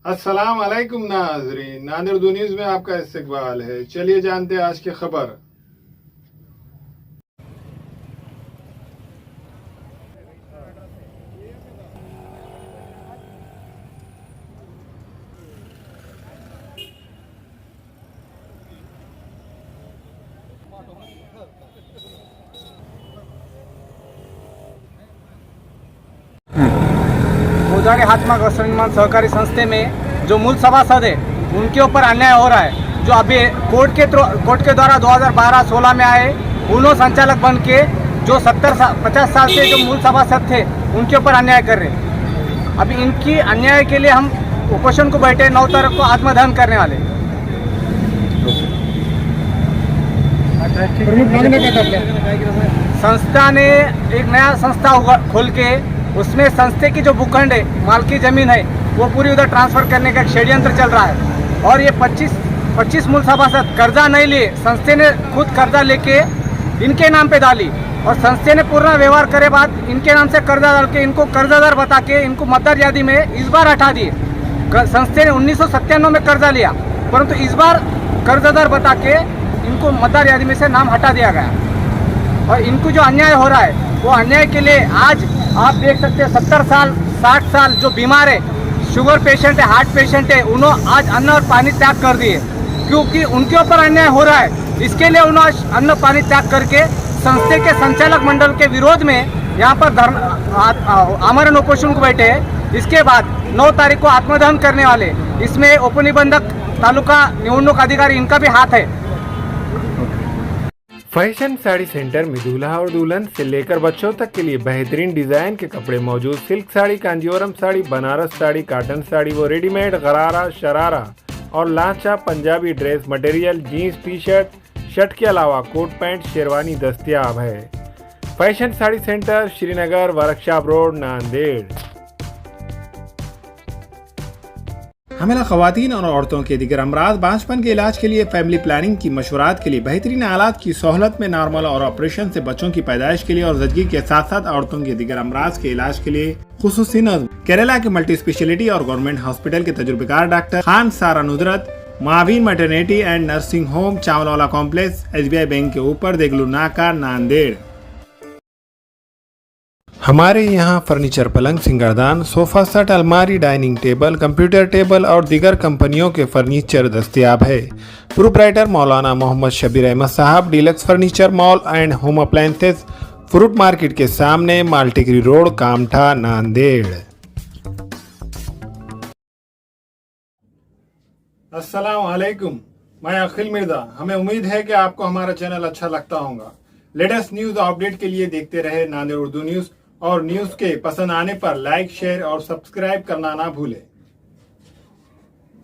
अस्सलाम वालेकुम नाज़रीन, नादिर उर्दू न्यूज़ में आपका इस्तकबाल है। चलिए जानते हैं आज की खबर। गोजारे हातमा वस्त्र निर्माण सहकारी संस्थे में जो मूल सभासद है उनके ऊपर अन्याय हो रहा है। जो अभी कोर्ट के द्वारा 2012-16 में आए, उन्होंने संचालक बन के जो 50 साल से जो मूल सभासद थे उनके ऊपर अन्याय कर रहे हैं। अभी इनकी अन्याय के लिए हम उपोषण को बैठे 9 तारीख को आत्मदहन करने वाले। संस्था ने एक नया संस्था खोल के उसमें संस्थे की जो भूखंड है, मालकी जमीन है, वो पूरी उधर ट्रांसफर करने का एक षड्यंत्र चल रहा है। और ये 25 मूल सभासद कर्जा नहीं लिए, संस्थे ने खुद कर्जा लेके इनके नाम पे डाली और संस्थे ने पूरा व्यवहार करे बाद इनके नाम से कर्जा डाल के इनको कर्जादार बता के इनको मतदार यादी में इस बार हटा दिए। संस्थे ने 1997 में कर्जा लिया, परंतु इस बार कर्जादार बता के इनको मतदार यादी में से नाम हटा दिया गया। और इनको जो अन्याय हो रहा है वो अन्याय के लिए आज आप देख सकते हैं 70 साल 60 साल जो बीमार है, शुगर पेशेंट है, हार्ट पेशेंट है, उन्होंने आज अन्न और पानी त्याग कर दिए क्योंकि उनके ऊपर अन्याय हो रहा है। इसके लिए उन्होंने अन्न पानी त्याग करके संस्थे के संचालक मंडल के विरोध में यहाँ पर आमरण उपोषण को बैठे हैं। इसके बाद 9 तारीख को आत्मदहन करने वाले। इसमें उपनिबंधक तालुका निवडणूक अधिकारी इनका भी हाथ है। फैशन साड़ी सेंटर में दूल्हा और दुल्हन से लेकर बच्चों तक के लिए बेहतरीन डिजाइन के कपड़े मौजूद। सिल्क साड़ी, कांजीवरम साड़ी, बनारस साड़ी, कॉटन साड़ी व रेडीमेड गरारा, शरारा और लांचा Punjabi dress material, jeans, T shirt के अलावा कोट पैंट, शेरवानी दस्तयाब है। Fashion sari centre, Srinagar, workshop road, Nanded. हमेला ख़वातीन और औरतों के दिगर अमराज, बांझपन के इलाज के लिए, फैमिली प्लानिंग की मशवरात के लिए, बेहतरीन आलात की सहूलत में, नॉर्मल और ऑपरेशन से बच्चों की पैदाइश के लिए और ज़चगी के साथ साथ औरतों के दिगर अमराज के इलाज के लिए खुसूसी नज़्म केरला के मल्टी स्पेशलिटी और गवर्नमेंट हॉस्पिटल के तजुर्बेकार डॉक्टर खान सारा नुदरत, मावीन maternity and nursing home, Chawalwala complex, SBI bank के ऊपर, देगलू नाका, नांदेड़। हमारे यहाँ फर्नीचर, पलंग, सिंगारदान, सोफा सेट, अलमारी, डाइनिंग टेबल, कंप्यूटर टेबल और दीगर कंपनियों के फर्नीचर दस्तयाब है। प्रोप्राइटर मौलाना मोहम्मद शबीर अहमद साहब, deluxe furniture mall and home appliances, fruit market के सामने, माल्टीगिरी रोड, कामठा, नांदेड़। अस्सलाम वालेकुम, मैं अखिल मिर्जा। हमें उम्मीद है कि आपको हमारा चैनल अच्छा लगता होगा। लेटेस्ट न्यूज अपडेट के लिए देखते रहे नादिर उर्दू न्यूज और न्यूज के पसंद आने पर लाइक, शेयर और सब्सक्राइब करना ना भूलें।